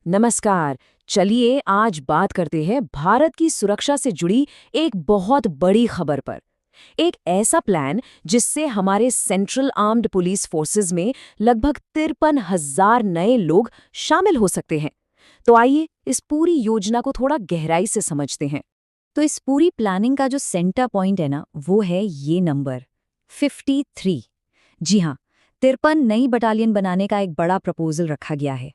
नमस्कार। चलिए आज बात करते हैं भारत की सुरक्षा से जुड़ी एक बहुत बड़ी खबर पर। एक ऐसा प्लान जिससे हमारे सेंट्रल आर्म्ड पुलिस फोर्सेस में लगभग 53,000 नए लोग शामिल हो सकते हैं। तो आइए इस पूरी योजना को थोड़ा गहराई से समझते हैं। तो इस पूरी प्लानिंग का जो सेंटर पॉइंट है ना, वो है ये नंबर 53। जी हाँ, 53 नई बटालियन बनाने का एक बड़ा प्रपोजल रखा गया है।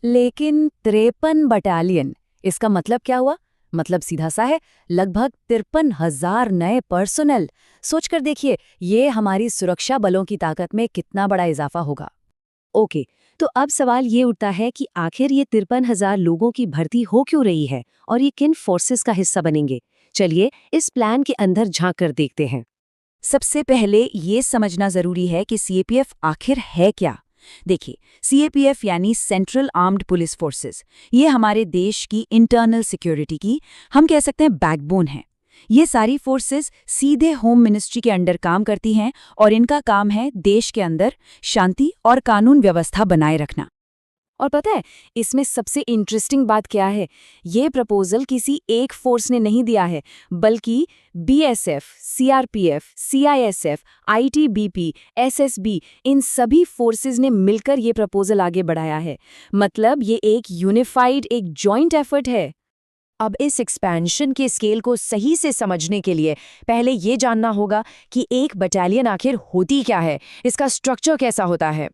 लेकिन 53 बटालियन, इसका मतलब क्या हुआ? मतलब सीधा सा है, लगभग 53,000 नए पर्सोनेल। सोचकर देखिए, ये हमारी सुरक्षा बलों की ताकत में कितना बड़ा इजाफा होगा। ओके, तो अब सवाल ये उठता है कि आखिर ये 53,000 लोगों की भर्ती हो क्यों रही है और ये किन फोर्सेस का हिस्सा बनेंगे। चलिए इस प्लान के अंदर झांक कर देखते हैं। सबसे पहले ये समझना जरूरी है कि सीएपीएफ आखिर है क्या। देखिए, सीएपीएफ यानी सेंट्रल आर्म्ड पुलिस फोर्सेस, ये हमारे देश की इंटरनल सिक्योरिटी की, हम कह सकते हैं, बैकबोन है। ये सारी फोर्सेस सीधे होम मिनिस्ट्री के अंडर काम करती हैं और इनका काम है देश के अंदर शांति और कानून व्यवस्था बनाए रखना। और पता है, इसमें सबसे इंटरेस्टिंग बात क्या है? ये प्रपोजल किसी एक फोर्स ने नहीं दिया है, बल्कि BSF, CRPF, CISF, ITBP, SSB, इन सभी फोर्सेस ने मिलकर ये प्रपोजल आगे बढ़ाया है। मतलब ये एक यूनिफाइड, एक जॉइंट एफर्ट है। अब इस एक्सपेंशन के स्केल को सही से समझने के लिए पहले ये जानना होगा कि एक बटालियन आखिर होती क्या है, इसका स्ट्रक्चर कैसा होता है।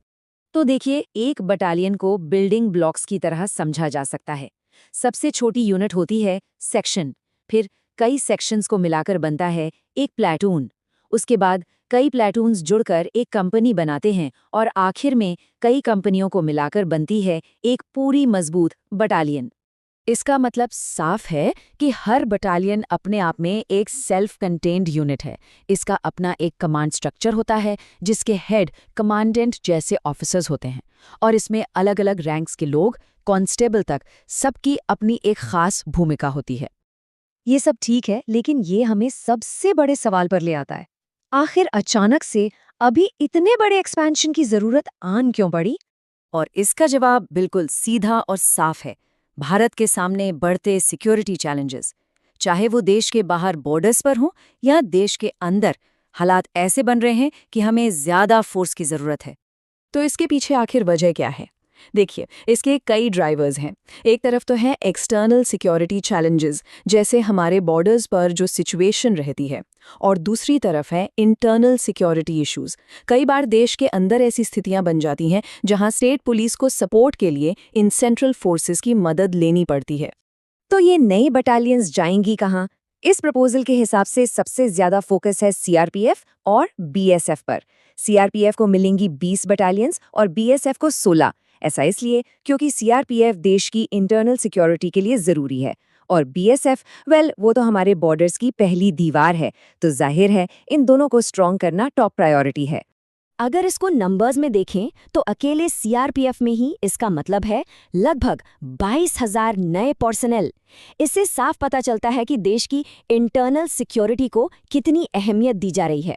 तो देखिए, एक बटालियन को बिल्डिंग ब्लॉक्स की तरह समझा जा सकता है। सबसे छोटी यूनिट होती है सेक्शन, फिर कई सेक्शंस को मिलाकर बनता है एक प्लेटून। उसके बाद कई प्लेटून्स जुड़कर एक कंपनी बनाते हैं और आखिर में कई कंपनियों को मिलाकर बनती है एक पूरी मजबूत बटालियन। इसका मतलब साफ है कि हर बटालियन अपने आप में एक सेल्फ कंटेन्ड यूनिट है। इसका अपना एक कमांड स्ट्रक्चर होता है जिसके हेड कमांडेंट जैसे ऑफिसर्स होते हैं, और इसमें अलग अलग रैंक्स के लोग, कांस्टेबल तक, सबकी अपनी एक खास भूमिका होती है। ये सब ठीक है, लेकिन ये हमें सबसे बड़े सवाल पर ले आता है। आखिर अचानक से अभी इतने बड़े एक्सपेंशन की जरूरत आन क्यों पड़ी? और इसका जवाब बिल्कुल सीधा और साफ है। भारत के सामने बढ़ते सिक्योरिटी चैलेंजेस, चाहे वो देश के बाहर बॉर्डर्स पर हों या देश के अंदर, हालात ऐसे बन रहे हैं कि हमें ज्यादा फोर्स की जरूरत है। तो इसके पीछे आखिर वजह क्या है? देखिए, इसके कई ड्राइवर्स हैं। एक तरफ तो है एक्सटर्नल सिक्योरिटी चैलेंजेस, जैसे हमारे बॉर्डर्स पर जो सिचुएशन रहती है, और दूसरी तरफ है इंटरनल सिक्योरिटी इश्यूज। कई बार देश के अंदर ऐसी स्थितियां बन जाती हैं जहां स्टेट पुलिस को सपोर्ट के लिए इन सेंट्रल फोर्सेस की मदद लेनी पड़ती है। तो ये नई बटालियंस जाएंगी कहाँ? इस प्रपोजल के हिसाब से सबसे ज्यादा फोकस है सीआरपीएफ और बीएसएफ पर। सीआरपीएफ को मिलेंगी 20 बटालियंस और बीएसएफ को 16। ऐसा इसलिए क्योंकि सीआरपीएफ देश की इंटरनल सिक्योरिटी के लिए जरूरी है और बीएसएफ, वेल, वो तो हमारे बॉर्डर्स की पहली दीवार है। तो जाहिर है इन दोनों को स्ट्रॉन्ग करना टॉप प्रायोरिटी है। अगर इसको नंबर्स में देखें तो अकेले सीआरपीएफ में ही इसका मतलब है लगभग 22,000 नए पर्सनेल। इससे साफ पता चलता है कि देश की इंटरनल सिक्योरिटी को कितनी अहमियत दी जा रही है।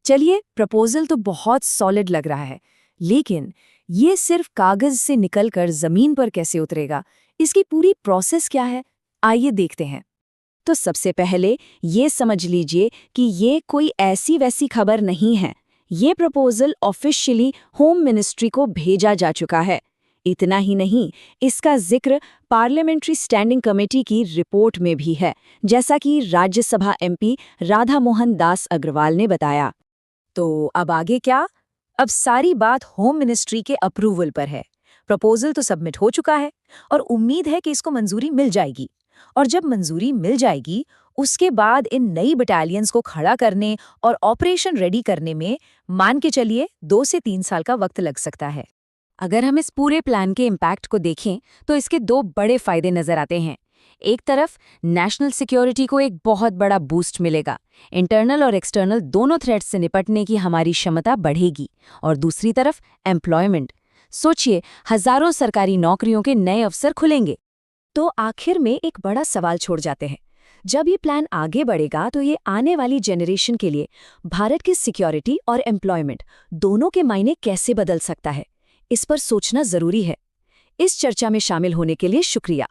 चलिए, प्रपोजल तो बहुत सॉलिड लग रहा है, लेकिन ये सिर्फ कागज से निकलकर जमीन पर कैसे उतरेगा? इसकी पूरी प्रोसेस क्या है? आइए देखते हैं। तो सबसे पहले ये समझ लीजिए कि ये कोई ऐसी वैसी खबर नहीं है। ये प्रपोजल ऑफिशियली होम मिनिस्ट्री को भेजा जा चुका है। इतना ही नहीं, इसका जिक्र पार्लियामेंट्री स्टैंडिंग कमेटी की रिपोर्ट में भी है, जैसा कि राज्यसभा एमपी राधा मोहन दास अग्रवाल ने बताया। तो अब आगे क्या? अब सारी बात होम मिनिस्ट्री के अप्रूवल पर है। प्रपोजल तो सबमिट हो चुका है और उम्मीद है कि इसको मंजूरी मिल जाएगी। और जब मंजूरी मिल जाएगी, उसके बाद इन नई बटालियंस को खड़ा करने और ऑपरेशन रेडी करने में मान के चलिए 2 से 3 साल का वक्त लग सकता है। अगर हम इस पूरे प्लान के इम्पैक्ट को देखें तो इसके 2 बड़े फायदे नजर आते हैं। एक तरफ नेशनल सिक्योरिटी को एक बहुत बड़ा बूस्ट मिलेगा, इंटरनल और एक्सटर्नल दोनों थ्रेट्स से निपटने की हमारी क्षमता बढ़ेगी। और दूसरी तरफ एम्प्लॉयमेंट, सोचिए, हजारों सरकारी नौकरियों के नए अवसर खुलेंगे। तो आखिर में एक बड़ा सवाल छोड़ जाते हैं, जब ये प्लान आगे बढ़ेगा तो ये आने वाली जनरेशन के लिए भारत की सिक्योरिटी और एम्प्लॉयमेंट दोनों के मायने कैसे बदल सकता है? इस पर सोचना जरूरी है। इस चर्चा में शामिल होने के लिए शुक्रिया।